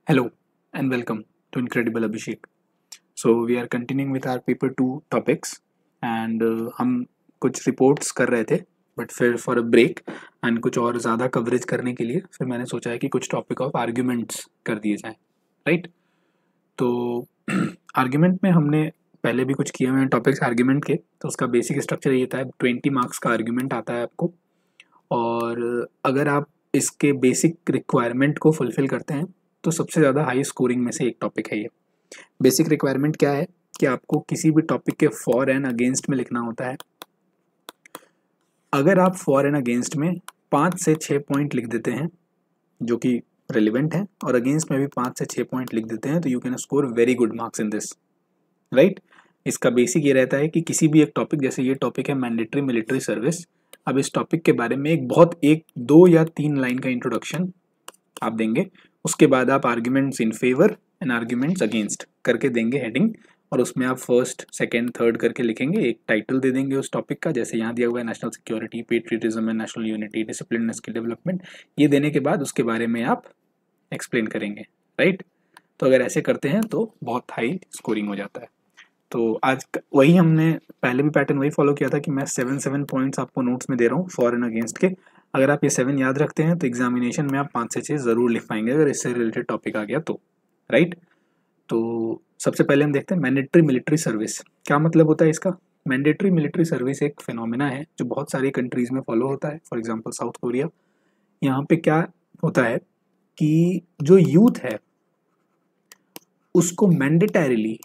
Hello and welcome to Incredible Abhishek. So we are continuing with our paper 2 topics and हम कुछ reports कर रहे थे but फिर फॉर अ ब्रेक एंड कुछ और ज़्यादा कवरेज करने के लिए फिर मैंने सोचा है कि कुछ टॉपिक ऑफ आर्ग्यूमेंट्स कर दिए जाएं, राइट? तो आर्ग्यूमेंट में हमने पहले भी कुछ किए हुए हैं टॉपिक्स आर्ग्यूमेंट के, तो उसका बेसिक स्ट्रक्चर ये था 20 मार्क्स का आर्ग्यूमेंट आता है आपको, और अगर आप इसके बेसिक रिक्वायरमेंट को फुलफिल करते हैं तो सबसे ज़्यादा हाई स्कोरिंग में से एक टॉपिक है ये। बेसिक रिक्वायरमेंट क्या है कि आपको किसी भी टॉपिक के फॉर एंड अगेंस्ट में लिखना होता है। अगर आप फॉर एंड अगेंस्ट में 5 से 6 पॉइंट लिख देते हैं जो कि रेलिवेंट है, और अगेंस्ट में भी 5 से 6 पॉइंट लिख देते हैं, तो you can score very good marks in this, right? इसका बेसिक ये रहता है कि किसी भी एक टॉपिक, जैसे ये टॉपिक है मैंडेटरी मिलिट्री सर्विस, अब इस टॉपिक के बारे में एक 2 या 3 लाइन का इंट्रोडक्शन आप देंगे, उसके बाद आप arguments in favour and arguments against करके देंगे हेडिंग, और उसमें आप फर्स्ट सेकंड थर्ड करके लिखेंगे, एक टाइटल दे देंगे उस टॉपिक का, जैसे यहाँ दिया हुआ है national security, patriotism and national unity, discipline and skill development. ये देने के बाद उसके बारे में आप एक्सप्लेन करेंगे, राइट? तो अगर ऐसे करते हैं तो बहुत हाई स्कोरिंग हो जाता है। तो आज वही हमने पहले भी पैटर्न वही फॉलो किया था कि मैं 7 पॉइंट्स आपको नोट्स में दे रहा हूँ फॉर एंड अगेंस्ट के। अगर आप ये 7 याद रखते हैं तो एग्जामिनेशन में आप 5 से 6 ज़रूर लिख पाएंगे अगर इससे रिलेटेड टॉपिक आ गया तो, राइट? तो सबसे पहले हम देखते हैं मैंडेटरी मिलिट्री सर्विस। क्या मतलब होता है इसका? मैंडेटरी मिलिट्री सर्विस एक फिनोमिना है जो बहुत सारी कंट्रीज़ में फॉलो होता है, फॉर एग्जाम्पल साउथ कोरिया। यहाँ पे क्या होता है कि जो यूथ है उसको मैंडेटरीली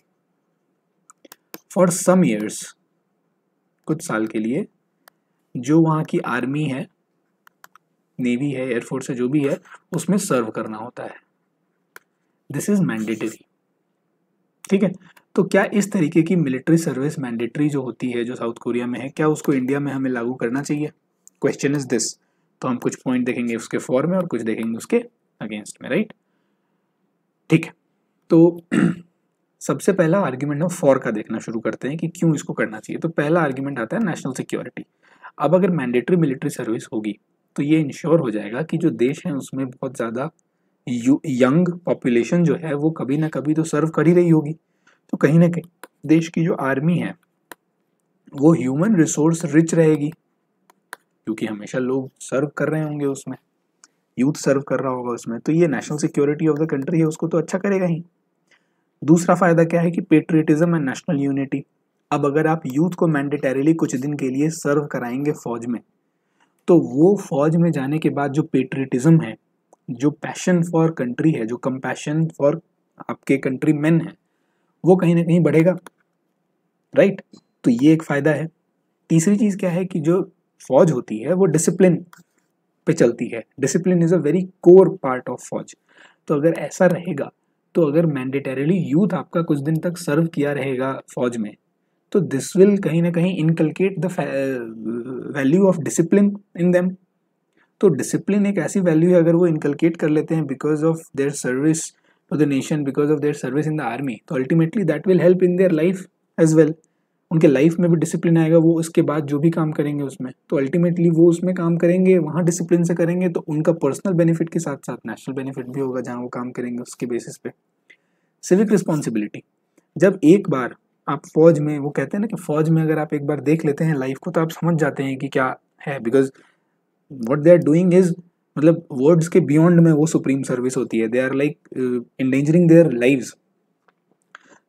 फॉर सम ईयर्स, कुछ साल के लिए, जो वहाँ की आर्मी है, नेवी है, एयरफोर्स है, जो भी है, उसमें सर्व करना होता है। दिस इज मैंडेटरी, ठीक है? तो क्या इस तरीके की मिलिट्री सर्विस मैंडेटरी जो होती है, जो साउथ कोरिया में है, क्या उसको इंडिया में हमें लागू करना चाहिए? Question is this. तो हम कुछ पॉइंट देखेंगे उसके फॉर में और कुछ देखेंगे उसके अगेंस्ट में, राइट? ठीक है, तो सबसे पहला आर्ग्यूमेंट हम फॉर का देखना शुरू करते हैं कि क्यों इसको करना चाहिए। तो पहला आर्ग्यूमेंट आता है नेशनल सिक्योरिटी। अब अगर मैंडेटरी मिलिट्री सर्विस होगी तो ये इंश्योर हो जाएगा कि जो देश है उसमें बहुत ज़्यादा यंग पॉपुलेशन जो है वो कभी ना कभी तो सर्व कर ही रही होगी। तो कहीं ना कहीं देश की जो आर्मी है वो ह्यूमन रिसोर्स रिच रहेगी, क्योंकि हमेशा लोग सर्व कर रहे होंगे उसमें, यूथ सर्व कर रहा होगा उसमें, तो ये national security of the country है उसको तो अच्छा करेगा ही। दूसरा फायदा क्या है कि पेट्रियटिज्म एंड नेशनल यूनिटी। अब अगर आप यूथ को मैंडेटरीली कुछ दिन के लिए सर्व कराएंगे फौज में, तो वो फौज में जाने के बाद जो पेट्रियटिज्म है, जो पैशन फॉर कंट्री है, जो कंपैशन फॉर आपके कंट्री मैन है, वो कहीं ना कहीं बढ़ेगा, राइट? तो ये एक फायदा है। तीसरी चीज क्या है कि जो फौज होती है वो डिसिप्लिन पे चलती है। Discipline is a very core part of फौज। तो अगर ऐसा रहेगा, तो अगर मैंडेटरीली यूथ आपका कुछ दिन तक सर्व किया रहेगा फौज में, तो दिस विल कहीं ना कहीं inculcate the value of discipline in them. तो डिसिप्लिन एक ऐसी वैल्यू है, अगर वो इनकलकेट कर लेते हैं because of their service to the nation, because of their service in the army, तो ultimately that will help in their life as well. उनके लाइफ में भी डिसिप्लिन आएगा, वो उसके बाद जो भी काम करेंगे उसमें, तो अल्टीमेटली वो उसमें काम करेंगे, वहाँ डिसिप्लिन से करेंगे, तो उनका पर्सनल बेनिफिट के साथ साथ नेशनल बेनिफिट भी होगा जहाँ वो काम करेंगे उसके बेसिस पे। Civic responsibility. जब एक बार आप फौज में, वो कहते हैं ना कि फौज में अगर आप एक बार देख लेते हैं लाइफ को तो आप समझ जाते हैं कि क्या है, because what they are doing is, मतलब वर्ड्स के बियॉन्ड में वो सुप्रीम सर्विस होती है। They are like endangering their lives.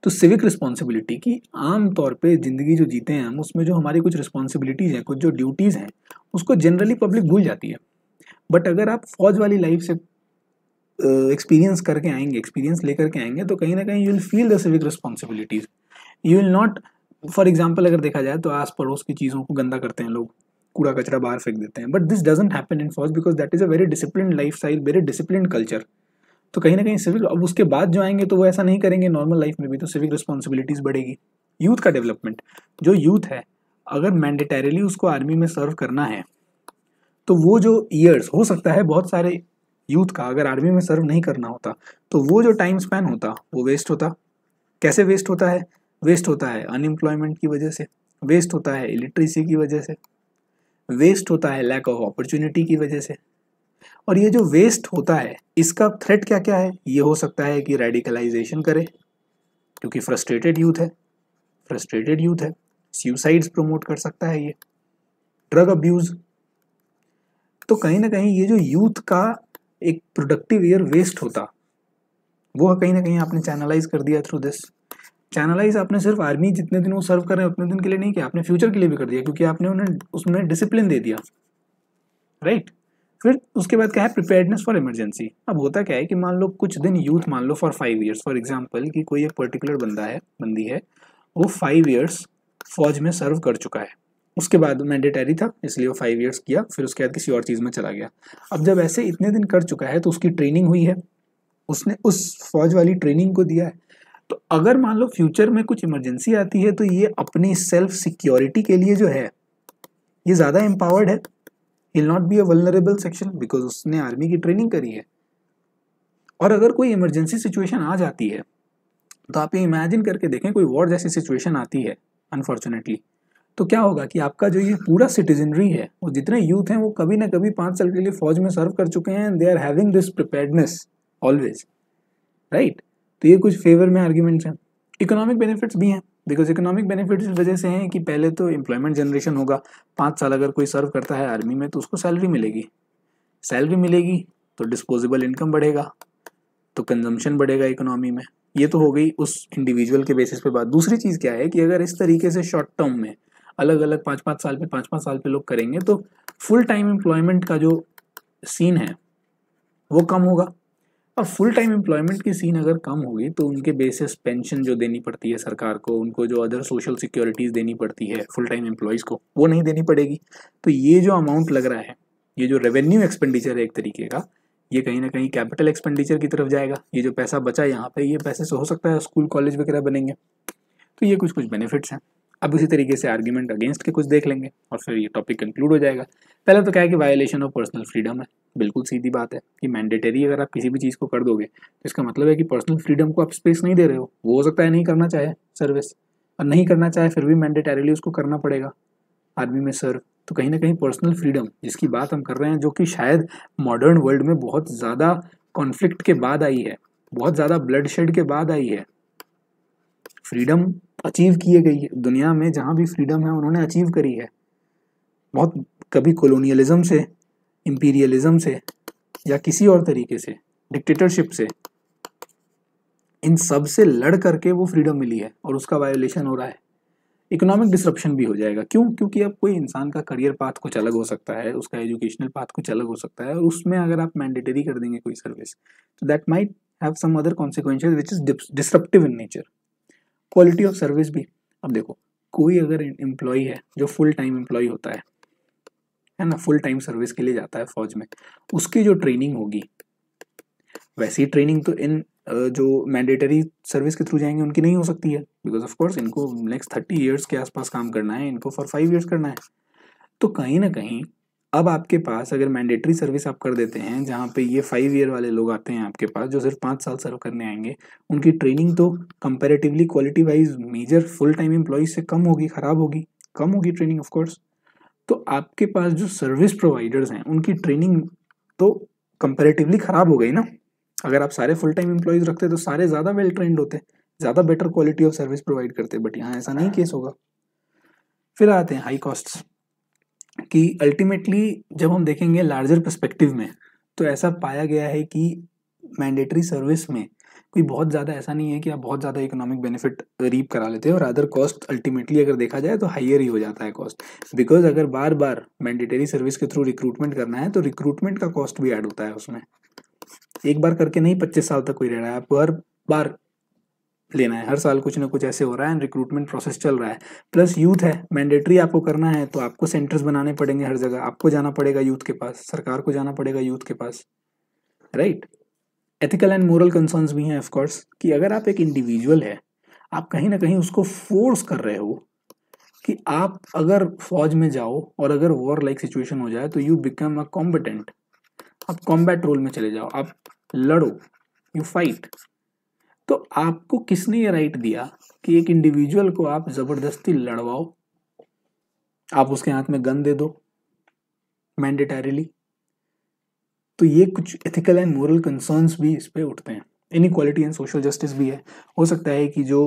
तो सिविक रिस्पॉन्सिबिलिटी की आम तौर पे ज़िंदगी जो जीते हैं हम, उसमें जो हमारी कुछ रिस्पॉन्सिबिलिटीज़ हैं, कुछ जो ड्यूटीज़ हैं, उसको जनरली पब्लिक भूल जाती है। बट अगर आप फौज वाली लाइफ से एक्सपीरियंस करके आएंगे, एक्सपीरियंस लेकर के आएंगे, तो कहीं ना कहीं you will feel the civic responsibilities. You will not, for example अगर देखा जाए तो आस पड़ोस की चीज़ों को गंदा करते हैं लोग, कूड़ा कचरा बाहर फेंक देते हैं, but this doesn't happen in फौज because that is a very discipline life style, very discipline culture. तो कहीं ना कहीं सिविक, अब उसके बाद जो आएंगे तो वो ऐसा नहीं करेंगे नॉर्मल लाइफ में भी, तो सिविक रिस्पॉन्सिबिलिटीज बढ़ेगी। यूथ का डेवलपमेंट, जो यूथ है अगर मैंडेटरीली उसको आर्मी में सर्व करना है, तो वो जो ईयर्स, हो सकता है बहुत सारे यूथ का अगर आर्मी में सर्व नहीं करना होता तो वो जो टाइम स्पैन होता वो वेस्ट होता। कैसे वेस्ट होता है? वेस्ट होता है अनएम्प्लॉयमेंट की वजह से, वेस्ट होता है इलिटरेसी की वजह से, वेस्ट होता है लैक ऑफ अपॉर्चुनिटी की वजह से। और ये जो वेस्ट होता है इसका थ्रेट क्या क्या है? ये हो सकता है कि रेडिकलाइजेशन करे, क्योंकि फ्रस्ट्रेटेड यूथ है, सुसाइड्स प्रमोट कर सकता है ये, ड्रग अब्यूज। तो कहीं ना कहीं ये जो यूथ का एक प्रोडक्टिव ईयर वेस्ट होता, वो कहीं ना कहीं आपने चैनलाइज कर दिया थ्रू दिस। चैनलाइज आपने सिर्फ आर्मी जितने दिन वो सर्व कर रहे हैं उतने दिन के लिए नहीं किया, आपने फ्यूचर के लिए भी कर दिया, क्योंकि आपने उन्हें उसमें डिसिप्लिन दे दिया, राइट। फिर उसके बाद क्या है? Preparedness for emergency. अब होता क्या है कि मान लो कुछ दिन यूथ, मान लो फॉर 5 ईयर्स, फॉर एग्जाम्पल कि कोई एक पर्टिकुलर बंदी है, वो 5 ईयर्स फौज में सर्व कर चुका है, उसके बाद मैंडेटरी था इसलिए वो 5 ईयर्स किया, फिर उसके बाद किसी और चीज़ में चला गया। अब जब ऐसे इतने दिन कर चुका है तो उसकी ट्रेनिंग हुई है, उसने उस फौज वाली ट्रेनिंग को दिया है। तो अगर मान लो फ्यूचर में कुछ इमरजेंसी आती है तो ये अपनी सेल्फ सिक्योरिटी के लिए जो है ये ज़्यादा एम्पावर्ड है, will not be a vulnerable section because उसने आर्मी की ट्रेनिंग करी है। और अगर कोई इमरजेंसी सिचुएशन आ जाती है तो आप ये इमेजिन करके देखें, कोई वॉर जैसी सिचुएशन आती है अनफॉर्चुनेटली, तो क्या होगा कि आपका जो ये पूरा सिटीजनरी है, वो जितने यूथ हैं वो कभी ना कभी 5 साल के लिए फौज में सर्व कर चुके हैं, they are having this preparedness always, right. तो ये कुछ फेवर में आर्ग्यूमेंट्स हैं। इकोनॉमिक बेनिफिट्स भी हैं, बिकॉज इकोनॉमिक बेनिफिट्स इस वजह से हैं कि पहले तो एम्प्लॉयमेंट जनरेशन होगा, 5 साल अगर कोई सर्व करता है आर्मी में तो उसको सैलरी मिलेगी तो डिस्पोजेबल इनकम बढ़ेगा, तो कंजम्पशन बढ़ेगा इकोनॉमी में। ये तो हो गई उस इंडिविजुअल के बेसिस पे बात। दूसरी चीज़ क्या है कि अगर इस तरीके से शॉर्ट टर्म में अलग अलग 5-5 साल पे लोग करेंगे तो फुल टाइम एम्प्लॉयमेंट का जो सीन है वो कम होगा। और फुल टाइम एम्प्लॉयमेंट की सीन अगर कम होगी तो उनके बेसिस पेंशन जो देनी पड़ती है सरकार को, उनको जो अदर सोशल सिक्योरिटीज़ देनी पड़ती है फुल टाइम एम्प्लॉयज़ को, वो नहीं देनी पड़ेगी। तो ये जो अमाउंट लग रहा है, ये जो रेवेन्यू एक्सपेंडिचर है एक तरीके का, ये कहीं ना कहीं कैपिटल एक्सपेंडिचर की तरफ जाएगा। ये जो पैसा बचा यहाँ पे, ये पैसे से हो सकता है स्कूल कॉलेज वगैरह बनेंगे। तो ये कुछ बेनिफिट्स हैं। अब उसी तरीके से आर्ग्यूमेंट अगेंस्ट के कुछ देख लेंगे और फिर ये टॉपिक कंक्लूड हो जाएगा। पहले तो क्या है कि वायलेशन ऑफ पर्सनल फ्रीडम है, बिल्कुल सीधी बात है कि मैंडेटरी अगर आप किसी भी चीज़ को कर दोगे तो इसका मतलब है कि पर्सनल फ्रीडम को आप स्पेस नहीं दे रहे हो। वो हो सकता है नहीं करना चाहे सर्विस, और नहीं करना चाहे फिर भी मैंडेटरीली उसको करना पड़ेगा आर्मी में सर्व। तो कहीं ना कहीं पर्सनल फ्रीडम जिसकी बात हम कर रहे हैं, जो कि शायद मॉडर्न वर्ल्ड में बहुत ज़्यादा कॉन्फ्लिक्ट के बाद आई है, बहुत ज़्यादा ब्लड शेड के बाद आई है, फ्रीडम अचीव किए गई है दुनिया में, जहाँ भी फ्रीडम है उन्होंने अचीव करी है बहुत, कभी कॉलोनियलिज्म से, इंपीरियलिज्म से, या किसी और तरीके से डिक्टेटरशिप से, इन सब से लड़ करके वो फ्रीडम मिली है और उसका वायोलेशन हो रहा है। इकोनॉमिक डिसरप्शन भी हो जाएगा। क्यों? क्योंकि अब कोई इंसान का करियर पाथ कुछ अलग हो सकता है, उसका एजुकेशनल पाथ कुछ अलग हो सकता है, और उसमें अगर आप मैंडेटरी कर देंगे कोई सर्विस तो that might have some other consequences which is disruptive in nature. Quality of service भी, अब देखो कोई अगर एम्प्लॉय है जो फुल टाइम एम्प्लॉय होता है ना, फुल टाइम सर्विस के लिए जाता है फौज में, उसकी जो ट्रेनिंग होगी वैसी ट्रेनिंग तो इन जो मैंडेटरी सर्विस के थ्रू जाएंगे उनकी नहीं हो सकती है, बिकॉज ऑफ कोर्स इनको नेक्स्ट 30 ईयर्स के आसपास काम करना है, इनको फॉर 5 ईयर्स करना है। तो कहीं ना कहीं अब आपके पास अगर मैंडेटरी सर्विस आप कर देते हैं जहाँ पे ये 5 ईयर वाले लोग आते हैं आपके पास जो सिर्फ 5 साल सर्व करने आएंगे, उनकी ट्रेनिंग तो comparatively quality wise major full time employ से कम होगी, खराब होगी, कम होगी ट्रेनिंग ऑफ कोर्स। तो आपके पास जो सर्विस प्रोवाइडर्स हैं उनकी ट्रेनिंग तो कंपैरेटिवली खराब हो गई ना। अगर आप सारे फुल टाइम एम्प्लॉयज रखते तो सारे ज़्यादा वेल ट्रेंड होते, ज़्यादा better quality of service provide करते, बट यहाँ ऐसा नहीं केस होगा। फिर आते हैं हाई कॉस्ट्स कि अल्टीमेटली जब हम देखेंगे लार्जर पर्सपेक्टिव में तो ऐसा पाया गया है कि मैंडेटरी सर्विस में कोई बहुत ज़्यादा ऐसा नहीं है कि आप बहुत ज़्यादा इकोनॉमिक बेनिफिट रीप करा लेते हैं, और अदर कॉस्ट अल्टीमेटली अगर देखा जाए तो हाइयर ही हो जाता है कॉस्ट, बिकॉज अगर बार बार मैंडेटरी सर्विस के थ्रू रिक्रूटमेंट करना है तो रिक्रूटमेंट का कॉस्ट भी ऐड होता है उसमें। एक बार करके नहीं 25 साल तक कोई रह रहा है, आपको हर बार लेना है, हर साल कुछ ना कुछ ऐसे हो रहा है, रिक्रूटमेंट प्रोसेस चल रहा है। प्लस यूथ है, मैंडेटरी आपको करना है तो आपको सेंटर्स बनाने पड़ेंगे हर जगह, आपको जाना पड़ेगा यूथ के पास, सरकार को जाना पड़ेगा यूथ के पास, right. Ethical and moral concerns भी हैं ऑफ कोर्स कि अगर आप एक इंडिविजुअल है, आप कहीं ना कहीं उसको फोर्स कर रहे हो कि आप अगर फौज में जाओ और अगर वॉर लाइक सिचुएशन हो जाए तो यू बिकम अ कॉम्बेटेंट, आप कॉम्बैट रोल में चले जाओ, आप लड़ो, यू फाइट। तो आपको किसने ये राइट दिया कि एक इंडिविजुअल को आप जबरदस्ती लड़वाओ, आप उसके हाथ में गन दे दो मैंडेटरीली? तो ये कुछ एथिकल एंड मोरल कंसर्न्स भी इस पे उठते हैं। इनइक्वालिटी एंड सोशल जस्टिस भी है। हो सकता है कि जो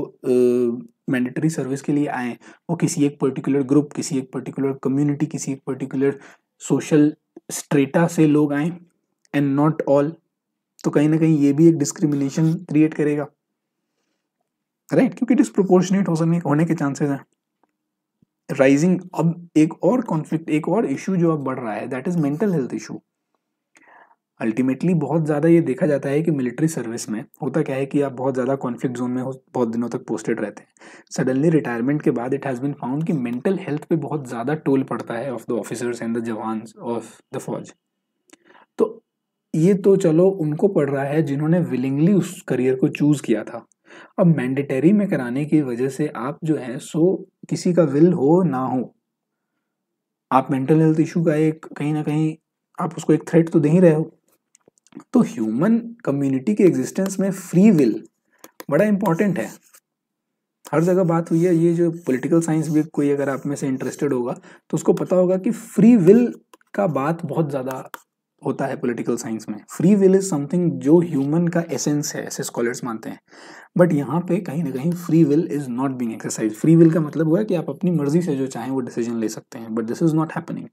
मैंडेटरी सर्विस के लिए आए वो किसी एक पर्टिकुलर ग्रुप, किसी एक पर्टिकुलर कम्युनिटी, किसी एक पर्टिकुलर सोशल स्ट्रेटा से लोग आए एंड नॉट ऑल। तो कहीं ना कहीं ये भी एक डिस्क्रिमिनेशन क्रिएट करेगा, राइट, क्योंकि डिस्प्रोपोर्शनेट होने के चांसेस हैं। राइजिंग, अब एक और कॉन्फ्लिक्ट, एक और इशू जो अब बढ़ रहा है, that is mental health issue. Ultimately बहुत ज़्यादा ये देखा जाता है कि मिलिट्री सर्विस में होता क्या है कि आप बहुत ज़्यादा कॉन्फ्लिक्ट जोन में हो, बहुत दिनों तक पोस्टेड रहते हैं। सडनली रिटायरमेंट के बाद इट हैज़ बीन फाउंड कि मेंटल हेल्थ पे बहुत ज़्यादा टोल पड़ता है of the officers and the jawans of the फौज। तो ये तो चलो उनको पड़ रहा है जिन्होंने विलिंगली उस करियर को चूज किया था। अब मैंडेटरी में कराने की वजह से आप जो है सो किसी का विल हो ना हो, आप मेंटल हेल्थ इशू का एक कहीं ना कहीं आप उसको एक थ्रेट तो दे ही रहे हो। तो ह्यूमन कम्युनिटी के एग्जिस्टेंस में फ्री विल बड़ा इंपॉर्टेंट है। हर जगह बात हुई है, ये जो पॉलिटिकल साइंस भी कोई अगर आप में से इंटरेस्टेड होगा तो उसको पता होगा कि फ्री विल का बात बहुत ज़्यादा होता है पॉलिटिकल साइंस में। फ्री विल इज समथिंग जो ह्यूमन का एसेंस है, ऐसे स्कॉलर्स मानते हैं। बट यहाँ पे कहीं ना कहीं free will is not being exercise. Free will का मतलब हुआ कि आप अपनी मर्जी से जो चाहें वो डिसीजन ले सकते हैं, but this is not happening.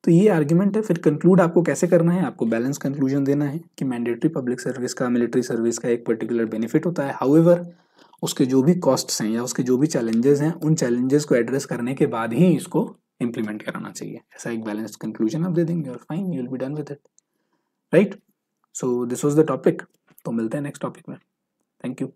तो ये आर्ग्यूमेंट है। फिर कंक्लूड आपको कैसे करना है, आपको बैलेंस कंक्लूजन देना है कि मैंडेटरी पब्लिक सर्विस का, मिलिट्री सर्विस का एक पर्टिकुलर बेनिफिट होता है, हाउएवर उसके जो भी कॉस्ट्स हैं या उसके जो भी चैलेंजेस हैं, उन चैलेंजेस को एड्रेस करने के बाद ही इसको इम्प्लीमेंट कराना चाहिए। ऐसा एक बैलेंस्ड कंक्लूजन आप दे देंगे और fine, you will be done with it, right. So this was the topic. तो मिलते हैं नेक्स्ट टॉपिक में। Thank you.